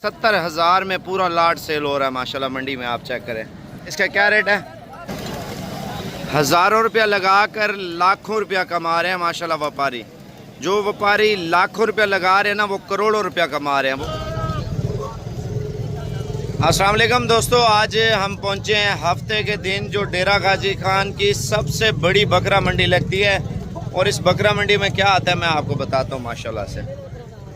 70,000 में पूरा लाट सेल हो रहा है माशाल्लाह मंडी में। आप चेक करें इसका क्या रेट है। हज़ारों रुपया लगा कर लाखों रुपया कमा रहे हैं माशाल्लाह व्यापारी। जो व्यापारी लाखों रुपया लगा रहे हैं ना, वो करोड़ों रुपया कमा रहे हैं वो। अस्सलाम वालेकुम दोस्तों, आज हम पहुंचे हैं हफ्ते के दिन जो डेरा गाजी खान की सबसे बड़ी बकरा मंडी लगती है। और इस बकरा मंडी में क्या आता है मैं आपको बताता हूँ माशाल्लाह से।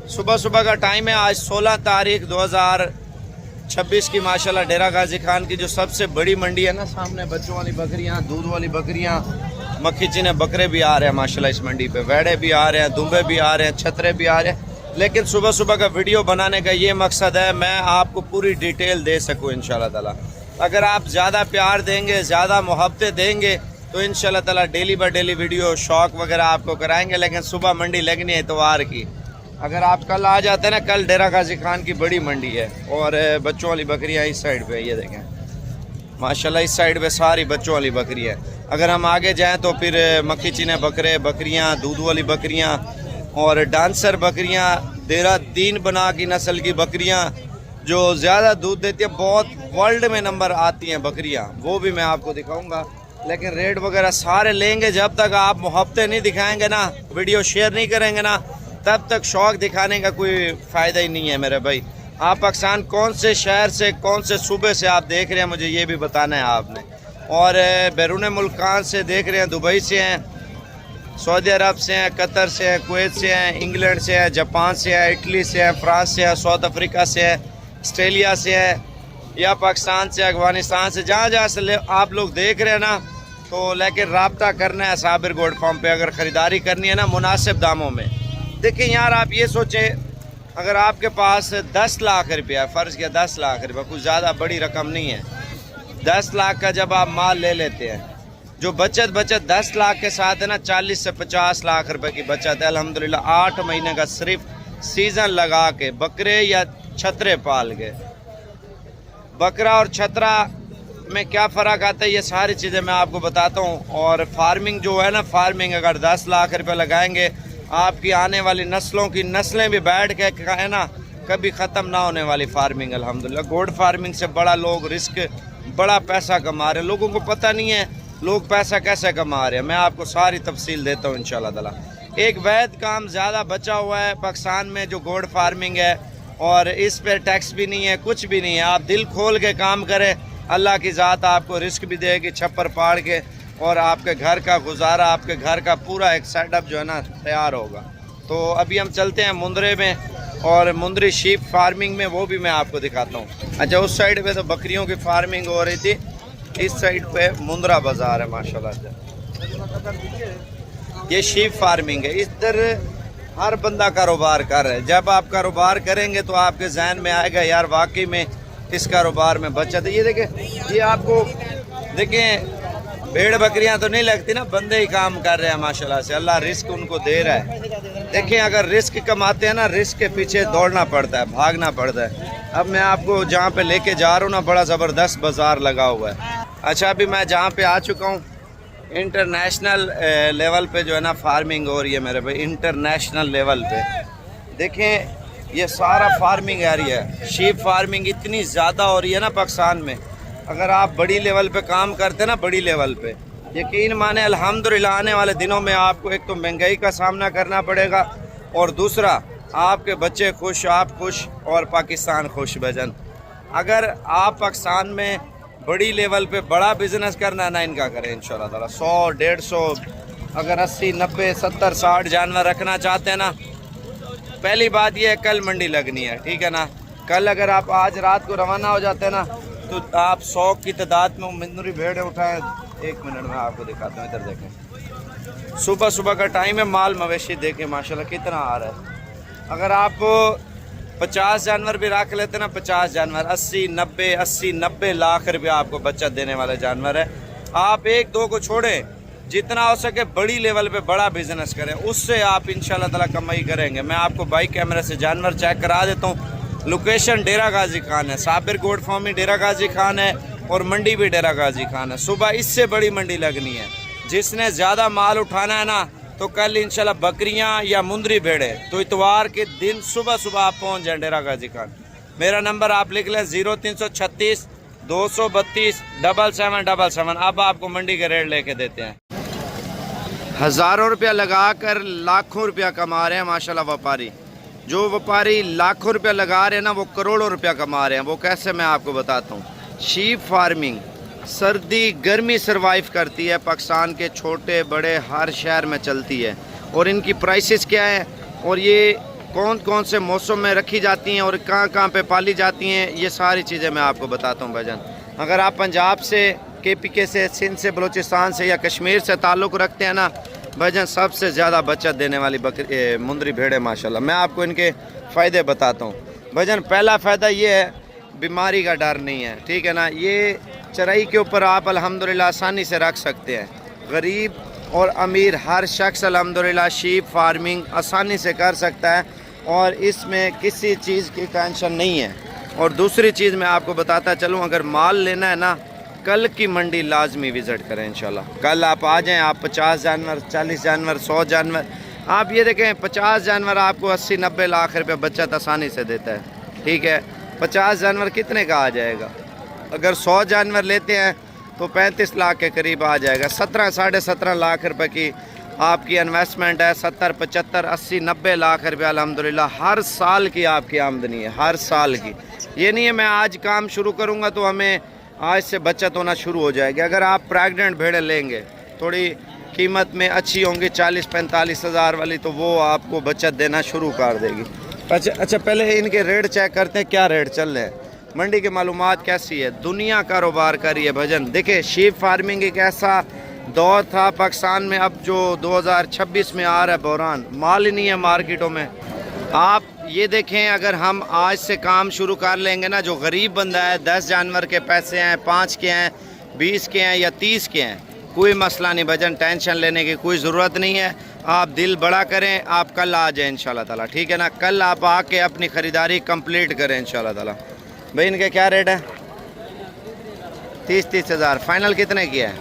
सुबह सुबह का टाइम है, आज 16 तारीख 2026 की माशाल्लाह डेरा गाजी खान की जो सबसे बड़ी मंडी है ना, सामने बच्चों वाली बकरियाँ, दूध वाली बकरियाँ, मक्खी चीने बकरे भी आ रहे हैं माशाल्लाह इस मंडी पे, वेड़े भी आ रहे हैं, दुम्बे भी आ रहे हैं, छतरे भी आ रहे हैं। लेकिन सुबह सुबह का वीडियो बनाने का ये मकसद है मैं आपको पूरी डिटेल दे सकूँ इंशाल्लाह ताला। अगर आप ज़्यादा प्यार देंगे, ज़्यादा मोहब्बतें देंगे तो इंशाल्लाह ताला डेली बाय डेली वीडियो शौक वगैरह आपको कराएंगे। लेकिन सुबह मंडी लगनी है इतवार की। अगर आप कल आ जाते हैं ना, कल डेरा गाजी खान की बड़ी मंडी है। और बच्चों वाली बकरियाँ इस साइड पे, ये देखें माशाल्लाह इस साइड पे सारी बच्चों वाली बकरी है। अगर हम आगे जाएं तो फिर मक्खी चीने बकरे, बकरियाँ, दूध वाली बकरियाँ और डांसर बकरियाँ, डेरा तीन बना की नस्ल की बकरियाँ जो ज़्यादा दूध देती है, बहुत वर्ल्ड में नंबर आती हैं बकरियाँ, वो भी मैं आपको दिखाऊँगा। लेकिन रेट वगैरह सारे लेंगे। जब तक आप मोहब्बतें नहीं दिखाएंगे ना, वीडियो शेयर नहीं करेंगे ना, तब तक शौक दिखाने का कोई फ़ायदा ही नहीं है मेरे भाई। आप पाकिस्तान कौन से शहर से, कौन से सूबे से आप देख रहे हैं, मुझे ये भी बताना है आपने। और बैरून मुल्क कहाँ से देख रहे हैं, दुबई से हैं, सऊदी अरब से हैं, कतर से हैं, कुवैत से हैं, इंग्लैंड से हैं, जापान से हैं, इटली से हैं, फ्रांस से हैं, साउथ अफ्रीका से हैं, ऑस्ट्रेलिया से हैं, या पाकिस्तान से, अफगानिस्तान से, जहाँ जहाँ से आप लोग देख रहे हैं ना, तो लेकिन रब्ता करना है साबिर गोल्ड फार्म पे। अगर ख़रीदारी करनी है ना मुनासिब दामों में। देखिए यार, आप ये सोचें, अगर आपके पास 10 लाख रुपया, फ़र्ज़ किया 10 लाख रुपया, कुछ ज़्यादा बड़ी रकम नहीं है। 10 लाख का जब आप माल ले लेते हैं, जो बचत 10 लाख के साथ है ना, 40 से 50 लाख रुपए की बचत है अल्हम्दुलिल्लाह। 8 महीने का सिर्फ सीज़न लगा के बकरे या छतरे पाल के। बकरा और छतरा में क्या फ़र्क आता है, ये सारी चीज़ें मैं आपको बताता हूँ। और फार्मिंग जो है ना, फार्मिंग अगर 10 लाख रुपये लगाएंगे, आपकी आने वाली नस्लों की नस्लें भी बैठ के है ना, कभी ख़त्म ना होने वाली फार्मिंग अल्हम्दुलिल्लाह। गोड फार्मिंग से बड़ा लोग रिस्क, बड़ा पैसा कमा रहे हैं। लोगों को पता नहीं है लोग पैसा कैसे कमा रहे हैं। मैं आपको सारी तफसील देता हूँ इंशाल्लाह ताला। एक वैध काम ज़्यादा बचा हुआ है पाकिस्तान में जो गोड फार्मिंग है, और इस पर टैक्स भी नहीं है, कुछ भी नहीं है। आप दिल खोल के काम करें, अल्लाह की ज़ात आपको रिस्क भी देगी छप्पर पाड़ के, और आपके घर का गुजारा, आपके घर का पूरा एक सेटअप जो है ना तैयार होगा। तो अभी हम चलते हैं मुंद्रे में, और मुंद्री शीप फार्मिंग में, वो भी मैं आपको दिखाता हूँ। अच्छा, उस साइड पे तो बकरियों की फार्मिंग हो रही थी, इस साइड पे मुंद्रा बाज़ार है माशाल्लाह से। ये शीप फार्मिंग है। इधर हर बंदा कारोबार कर रहा है। जब आप कारोबार करेंगे तो आपके जहन में आएगा यार वाकई में इस कारोबार में बचत है। ये देखें, ये आपको देखें, भेड़ बकरियां तो नहीं लगती ना, बंदे ही काम कर रहे हैं माशाल्लाह से। अल्लाह रिस्क उनको दे रहा है। देखें, अगर रिस्क कमाते हैं ना, रिस्क के पीछे दौड़ना पड़ता है, भागना पड़ता है। अब मैं आपको जहाँ पे लेके जा रहा हूँ ना, बड़ा ज़बरदस्त बाज़ार लगा हुआ है। अच्छा, अभी मैं जहाँ पे आ चुका हूँ, इंटरनेशनल लेवल पे जो है ना फार्मिंग हो रही है मेरे भाई, इंटरनेशनल लेवल पे। देखें, ये सारा फार्मिंग एरिया है। शीप फार्मिंग इतनी ज़्यादा हो रही है ना पाकिस्तान में। अगर आप बड़ी लेवल पे काम करते ना, बड़ी लेवल पे, यकीन माने अल्हम्दुलिल्लाह आने वाले दिनों में आपको एक तो महंगाई का सामना करना पड़ेगा, और दूसरा आपके बच्चे खुश, आप खुश, और पाकिस्तान खुश भजन। अगर आप पाकिस्तान में बड़ी लेवल पे बड़ा बिजनेस करना है ना, इनका करें इंशाल्लाह ताला। 100, 150, अगर 80, 90, 70, 60 जानवर रखना चाहते हैं ना, पहली बात यह है कल मंडी लगनी है, ठीक है ना। कल अगर आप आज रात को रवाना हो जाते हैं ना, तो आप 100 की तादाद में मुंद्री भेड़ें उठाएं। 1 मिनट में आपको दिखाता हूँ, इधर देखें, सुबह सुबह का टाइम है, माल मवेशी देखें माशाल्लाह कितना आ रहा है। अगर आप 50 जानवर भी रख लेते ना, 50 जानवर 80 90 लाख रुपया आपको बचत देने वाले जानवर है। आप 1-2 को छोड़ें, जितना हो सके बड़ी लेवल पे बड़ा बिजनेस करें, उससे आप इंशाल्लाह ताला कमाई करेंगे। मैं आपको बाइक कैमरे से जानवर चेक करा देता हूँ। लोकेशन डेरा गाजी खान है, साबिर गोड फार्म ही डेरा गाजी खान है, और मंडी भी डेरा गाजी खान है। सुबह इससे बड़ी मंडी लगनी है। जिसने ज़्यादा माल उठाना है ना, तो कल इंशाल्लाह बकरियां या मुंदरी भेड़े, तो इतवार के दिन सुबह सुबह आप पहुंच जाएं डेरा गाजी खान। मेरा नंबर आप लिख लें 0336 232 7777। अब आपको मंडी के रेट लेके देते हैं। हज़ारों रुपया लगाकर लाखों रुपया कमा रहे हैं माशाल्लाह व्यापारी। जो व्यापारी लाखों रुपया लगा रहे हैं ना, वो करोड़ों रुपया कमा रहे हैं। वो कैसे, मैं आपको बताता हूँ। शीप फार्मिंग सर्दी गर्मी सरवाइव करती है, पाकिस्तान के छोटे बड़े हर शहर में चलती है। और इनकी प्राइसेस क्या है और ये कौन कौन से मौसम में रखी जाती हैं और कहाँ कहाँ पे पाली जाती हैं, ये सारी चीज़ें मैं आपको बताता हूँ भाईजान। अगर आप पंजाब से, KPK से, सिंध से, बलूचिस्तान से या कश्मीर से ताल्लुक़ रखते हैं ना भाईजान, सबसे ज़्यादा बचत देने वाली मुंदरी भेड़ माशाल्लाह। मैं आपको इनके फ़ायदे बताता हूँ भाईजान। पहला फ़ायदा ये है, बीमारी का डर नहीं है, ठीक है ना। ये चराई के ऊपर आप अल्हम्दुलिल्लाह आसानी से रख सकते हैं। गरीब और अमीर हर शख्स अल्हम्दुलिल्लाह शीप फार्मिंग आसानी से कर सकता है और इसमें किसी चीज़ की टेंशन नहीं है। और दूसरी चीज़ मैं आपको बताता चलूँ, अगर माल लेना है ना, कल की मंडी लाजमी विज़िट करें इंशाल्लाह। कल आप आ जाएं, आप 50 जानवर, 40 जानवर, 100 जानवर, आप ये देखें 50 जानवर आपको 80-90 लाख रुपये बचत आसानी से देता है, ठीक है। 50 जानवर कितने का आ जाएगा? अगर 100 जानवर लेते हैं तो 35 लाख के करीब आ जाएगा। 17 साढ़े 17 लाख रुपए की आपकी इन्वेस्टमेंट है। 70, 75, 80, 90 लाख रुपया अल्हम्दुलिल्लाह हर साल की आपकी आमदनी है, हर साल की। ये नहीं है मैं आज काम शुरू करूँगा तो हमें आज से बचत होना शुरू हो जाएगी। अगर आप प्रेग्नेंट भेड़ें लेंगे, थोड़ी कीमत में अच्छी होंगी, 40-45 हज़ार वाली, तो वो आपको बचत देना शुरू कर देगी। अच्छा पहले इनके रेट चेक करते हैं, क्या रेट चल रहे हैं, मंडी की मालूमात कैसी है। दुनिया कारोबार कर रही है भजन। देखिए शीप फार्मिंग एक ऐसा दौर था पाकिस्तान में, अब जो 2026 में आ रहा है बहरान, माल ही नहीं है मार्केटों में। आप ये देखें, अगर हम आज से काम शुरू कर लेंगे ना, जो गरीब बंदा है, 10 जानवर के पैसे हैं, 5 के हैं, 20 के हैं या 30 के हैं, कोई मसला नहीं भजन, टेंशन लेने की कोई ज़रूरत नहीं है। आप दिल बड़ा करें, आप कल आ जाएं इंशाल्लाह ताला, ठीक है ना। कल आप आके अपनी ख़रीदारी कंप्लीट करें इंशाल्लाह ताला। भाई इनके क्या रेट है? 30 हज़ार। फाइनल कितने किया है?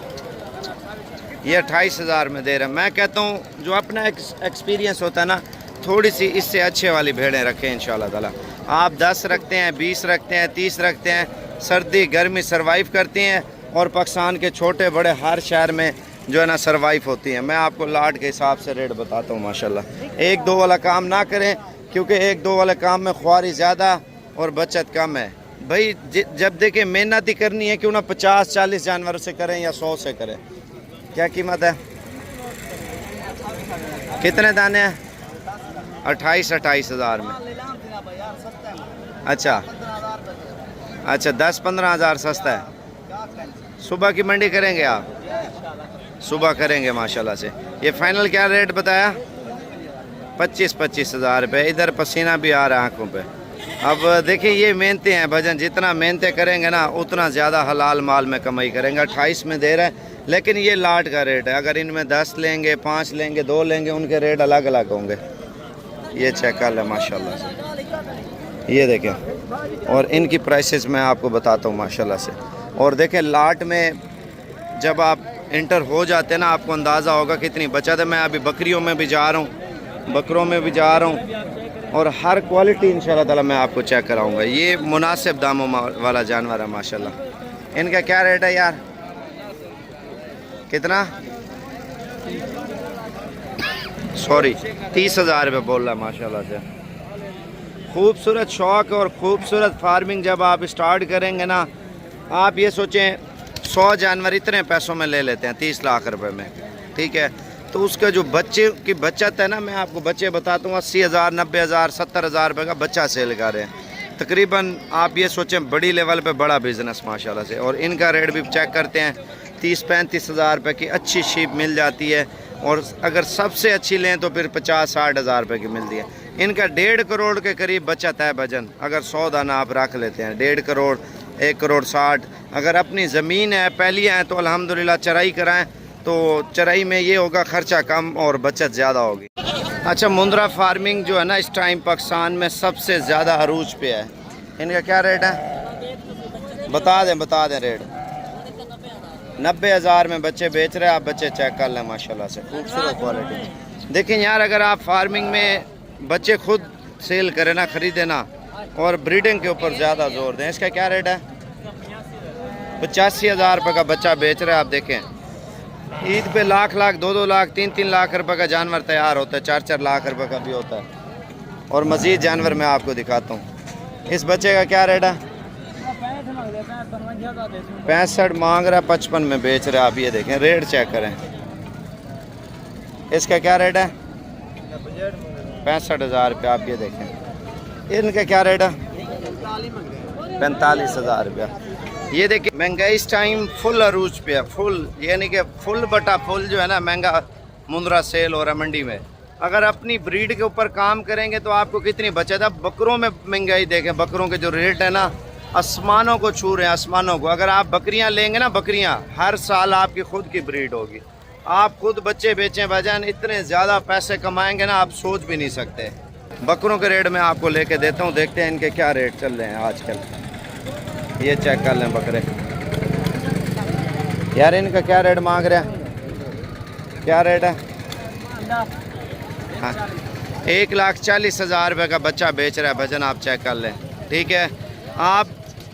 ये 28 हज़ार में दे रहे हैं। मैं कहता हूँ जो अपना एक्सपीरियंस होता है ना, थोड़ी सी इससे अच्छे वाली भेड़ें रखें इंशाल्लाह ताला। आप 10 रखते हैं, 20 रखते हैं, 30 रखते हैं, सर्दी गर्मी सरवाइव करती हैं और पाकिस्तान के छोटे बड़े हर शहर में जो है ना सरवाइव होती हैं। मैं आपको लाट के हिसाब से रेट बताता हूँ माशाल्लाह। 1-2 वाला काम ना करें, क्योंकि 1-2 वाले काम में ख्वारी ज़्यादा और बचत कम है। भाई जब देखें मेहनत ही करनी है, क्यों ना 50-40 जानवर से करें या 100 से करें। क्या कीमत है? कितने दाने हैं? 28 हज़ार में। अच्छा 10-15 हज़ार सस्ता है। सुबह की मंडी करेंगे आप? सुबह करेंगे माशाल्लाह से। ये फाइनल क्या रेट बताया? 25 हज़ार रुपये। इधर पसीना भी आ रहा है आँखों पे। अब देखिए ये मेहनतें हैं भजन, जितना मेहनतें करेंगे ना उतना ज़्यादा हलाल माल में कमाई करेंगे। 28 में दे रहे हैं, लेकिन ये लाट का रेट है। अगर इनमें 10 लेंगे, 5 लेंगे, 2 लेंगे, उनके रेट अलग अलग होंगे। ये चेक कर लें माशाल्लाह से, ये देखें। और इनकी प्राइसेस मैं आपको बताता हूँ माशाल्लाह से। और देखें लाट में जब आप इंटर हो जाते हैं ना, आपको अंदाज़ा होगा कितनी बचत है। मैं अभी बकरियों में भी जा रहा हूँ, बकरों में भी जा रहा हूँ, और हर क्वालिटी इंशाल्लाह ताला मैं आपको चेक कराऊंगा। ये मुनासिब दामों वाला जानवर है माशाल्लाह। इनका क्या रेट है यार? कितना? 30 हज़ार रुपये बोल रहा है माशाल्लाह से। खूबसूरत शौक़ और खूबसूरत फार्मिंग जब आप स्टार्ट करेंगे ना, आप ये सोचें 100 जानवर इतने पैसों में ले लेते हैं, 30 लाख रुपए में, ठीक है। तो उसका जो बच्चे की बचत है ना, मैं आपको बच्चे बताता हूँ, 80 हज़ार, 90 हज़ार, 70 हज़ार रुपये का बच्चा सेल कर रहे हैं तकरीबन। आप ये सोचें बड़ी लेवल पे बड़ा बिज़नेस माशाल्लाह से। और इनका रेट भी चेक करते हैं, 30-35 हज़ार रुपये की अच्छी शीप मिल जाती है। और अगर सबसे अच्छी लें तो फिर 50-60 हज़ार रुपये की मिलती है। इनका 1.5 करोड़ के करीब बचत है भजन। अगर 100 दाना आप रख लेते हैं, 1.5 करोड़, 1 करोड़ 60। अगर अपनी ज़मीन है, पहलियाँ हैं, तो अल्हम्दुलिल्लाह चराई कराएं तो चराई में ये होगा खर्चा कम और बचत ज़्यादा होगी। अच्छा मुंद्रा फार्मिंग जो है ना, इस टाइम पाकिस्तान में सबसे ज़्यादा अरूज पे है। इनका क्या रेट है? बता दें रेट। 90 हज़ार में बच्चे बेच रहे हैं। आप बच्चे चेक कर लें माशाल्लाह से, खूबसूरत क्वालिटी। देखिए यार, अगर आप फार्मिंग में बच्चे खुद सेल करें ना, ख़रीदे ना, और ब्रीडिंग के ऊपर ज़्यादा जोर दें। इसका क्या रेट है? 85,000 रुपये का बच्चा बेच रहे हैं। आप देखें ईद पे लाख लाख 2-2 लाख 3-3 लाख रुपए का जानवर तैयार होता है, 4-4 लाख रुपए का भी होता है। और मज़ीद जानवर मैं आपको दिखाता हूँ। इस बच्चे का क्या रेट है? 65 मांग रहा है, 55 में बेच रहे हैं। आप ये देखें, रेट चेक करें। इसका क्या रेट है? 65,000 रुपये। आप ये देखें। इनका क्या रेट है? 45,000 रुपया। ये देखिए महंगाई इस टाइम फुल अरूज पे है, फुल यानी कि फुल बटा फुल जो है ना महंगा मुंद्रा सेल हो रहा है मंडी में। अगर अपनी ब्रीड के ऊपर काम करेंगे तो आपको कितनी बचत है। बकरों में महंगाई देखें, बकरों के जो रेट है ना आसमानों को छू रहे हैं, आसमानों को। अगर आप बकरियां लेंगे ना, बकरियां हर साल आपकी खुद की ब्रीड होगी, आप खुद बच्चे बेचें भाईजान, इतने ज़्यादा पैसे कमाएंगे ना आप सोच भी नहीं सकते। बकरों के रेट मैं आपको लेके देता हूँ, देखते हैं इनके क्या रेट चल रहे हैं आजकल। ये चेक कर लें बकरे यार, इनका क्या रेट मांग रहे हैं? क्या रेट है? हाँ, 1,40,000 रुपये का बच्चा बेच रहा है भजन। आप चेक कर लें, ठीक है। आप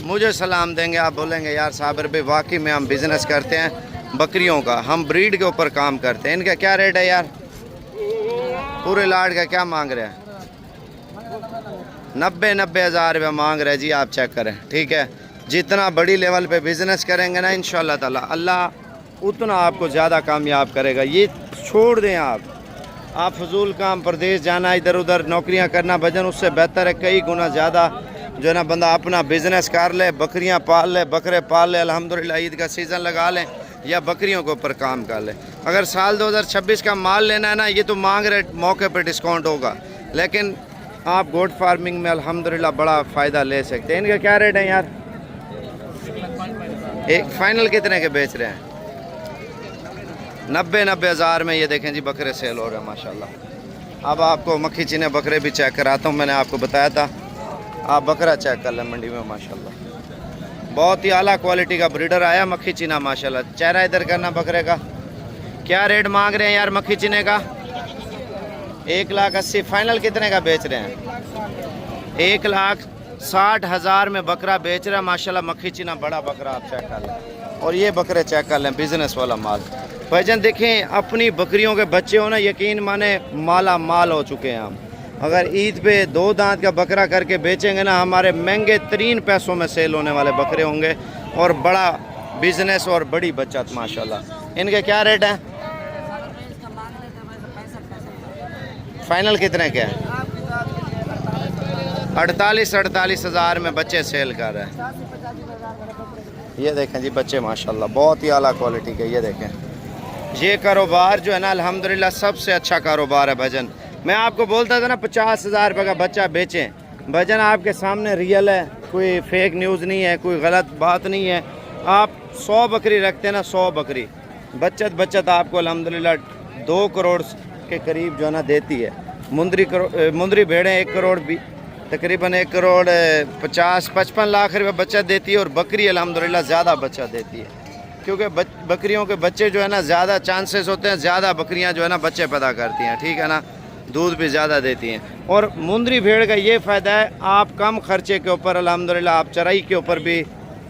मुझे सलाम देंगे, आप बोलेंगे यार साबिर भाई वाकई में हम बिज़नेस करते हैं बकरियों का, हम ब्रीड के ऊपर काम करते हैं। इनका क्या रेट है यार? पूरे लाड का क्या मांग रहे हैं? 90,000 रुपये मांग रहे जी। आप चेक करें, ठीक है। जितना बड़ी लेवल पे बिज़नेस करेंगे ना इंशाअल्लाह ताला अल्लाह उतना आपको ज़्यादा कामयाब करेगा। ये छोड़ दें आप फजूल काम, प्रदेश जाना, इधर उधर नौकरियां करना भजन, उससे बेहतर है कई गुना ज़्यादा जो है ना बंदा अपना बिज़नेस कर ले, बकरियां पाल ले, बकरे पाल ले, अल्हम्दुलिल्लाह ईद का सीज़न लगा लें या बकरियों के ऊपर काम कर ले। अगर साल 2026 का माल लेना है ना, ये तो मांग रहे मौके पर डिस्काउंट होगा, लेकिन आप गोट फार्मिंग में अल्हम्दुलिल्लाह बड़ा फ़ायदा ले सकते हैं। इनका क्या रेट है यार? एक फाइनल कितने के बेच रहे हैं? 90,000 में। ये देखें जी बकरे सेल हो रहे हैं माशाल्लाह। अब आपको मक्खी चीने बकरे भी चेक कराता हूँ, मैंने आपको बताया था। आप बकरा चेक कर लें मंडी में माशाल्लाह, बहुत ही आला क्वालिटी का ब्रीडर आया मक्खी चीना माशाल्लाह। चेहरा इधर करना बकरे का। क्या रेट मांग रहे हैं यार मक्खी चीने का? 1,80,000। फाइनल कितने का बेच रहे हैं? 1,60,000 में बकरा बेच रहा है माशाल्लाह। मक्खी चीना बड़ा बकरा आप चेक कर लें। और ये बकरे चेक कर लें, बिजनेस वाला माल भाईजान। देखें अपनी बकरियों के बच्चे हो ना, यकीन माने माला माल हो चुके हैं हम। अगर ईद पे 2 दांत का बकरा करके बेचेंगे ना, हमारे महंगे तरीन पैसों में सेल होने वाले बकरे होंगे और बड़ा बिजनेस और बड़ी बचत माशाल्लाह। इनके क्या रेट है? फाइनल कितने के हैं? 48,000 में बच्चे सेल कर रहे हैं। ये देखें जी बच्चे माशाल्लाह बहुत ही आला क्वालिटी के। ये देखें, ये कारोबार जो है ना अल्हम्दुलिल्लाह सबसे अच्छा कारोबार है भजन। मैं आपको बोलता था ना 50,000 रुपये का बच्चा बेचें भजन, आपके सामने रियल है, कोई फेक न्यूज़ नहीं है, कोई गलत बात नहीं है। आप 100 बकरी रखते हैं ना, 100 बकरी बचत आपको अल्हम्दुलिल्लाह 2 करोड़ के करीब जो है ना देती है। मुंदरी भेड़ें 1 करोड़ भी तकरीबन 1 करोड़ 50-55 लाख रुपये बचत देती है। और बकरी अल्हम्दुलिल्लाह ज़्यादा बचत देती है, क्योंकि बकरियों के बच्चे जो है ना ज़्यादा चांसेस होते हैं, ज़्यादा बकरियां जो है ना बच्चे पैदा करती हैं, ठीक है ना, दूध भी ज़्यादा देती हैं। और मुंदरी भेड़ का ये फ़ायदा है, आप कम खर्चे के ऊपर अल्हम्दुलिल्लाह आप चराई के ऊपर भी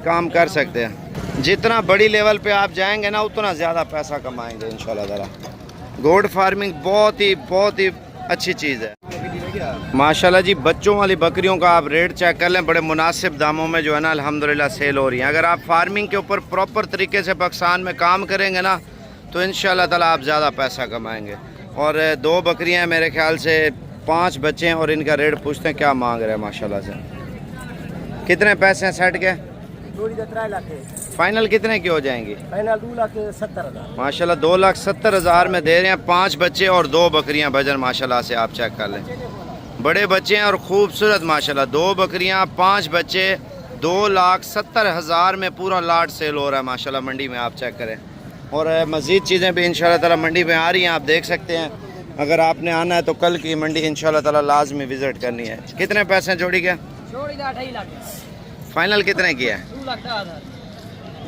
काम कर सकते हैं। जितना बड़ी लेवल पे आप जाएंगे ना उतना ज़्यादा पैसा कमाएंगे इंशाल्लाह ताला। गोट फार्मिंग बहुत ही अच्छी चीज़ है माशाल्लाह जी। बच्चों वाली बकरियों का आप रेट चेक कर लें, बड़े मुनासिब दामों में जो है ना अल्हम्दुलिल्लाह सेल हो रही हैं। अगर आप फार्मिंग के ऊपर प्रॉपर तरीके से पाकिस्तान में काम करेंगे ना तो इंशाल्लाह ताला आप ज़्यादा पैसा कमाएंगे। और 2 बकरियां हैं मेरे ख्याल से, 5 बच्चे हैं और इनका रेट पूछते हैं क्या मांग रहे हैं माशाल्लाह से। कितने पैसे हैं सेट के? फाइनल कितने की हो जाएंगी? फाइनल 2,70,000 माशाल्लाह 2,70,000 में दे रहे हैं। 5 बच्चे और 2 बकरियां भजन माशाल्लाह से आप चेक कर लें, बड़े बच्चे हैं और खूबसूरत माशाल्लाह। 2 बकरियां 5 बच्चे 2,70,000 में पूरा लाट सेल हो रहा है माशाल्लाह मंडी में, आप चेक करें। और मज़ीद चीज़ें भी इंशाल्लाह ताला मंडी में आ रही हैं, आप देख सकते हैं। अगर आपने आना है तो कल की मंडी इंशाल्लाह ताला लाजमी विज़िट करनी है। कितने पैसे हैं जोड़ी के? जोड़ी 2.5 लाख। फाइनल कितने की है?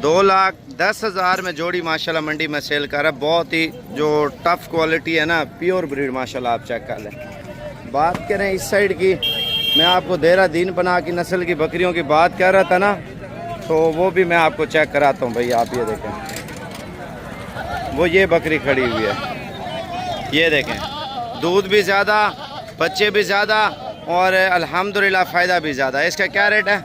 2,10,000 में जोड़ी माशाल्लाह मंडी में सेल कर रहा है। बहुत ही जो टफ़ क्वालिटी है ना, प्योर ब्रीड माशाल्लाह, आप चेक कर लें। बात करें इस साइड की मैं आपको देरा दीन पनाह की नस्ल की बकरियों की बात कर रहा था ना, तो वो भी मैं आपको चेक कराता हूँ भाई। आप ये देखें, वो ये बकरी खड़ी हुई है, ये देखें, दूध भी ज़्यादा, बच्चे भी ज़्यादा और अल्हम्दुलिल्लाह फ़ायदा भी ज़्यादा। इसका क्या रेट है?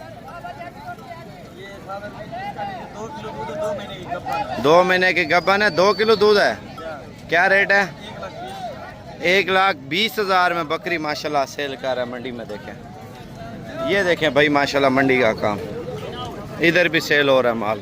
2 महीने की गब्बन है, 2 किलो दूध है। क्या रेट है? 1,20,000 में बकरी माशाल्लाह सेल कर रहा है मंडी में। देखें, ये देखें भाई माशाल्लाह मंडी का काम, इधर भी सेल हो रहा है माल।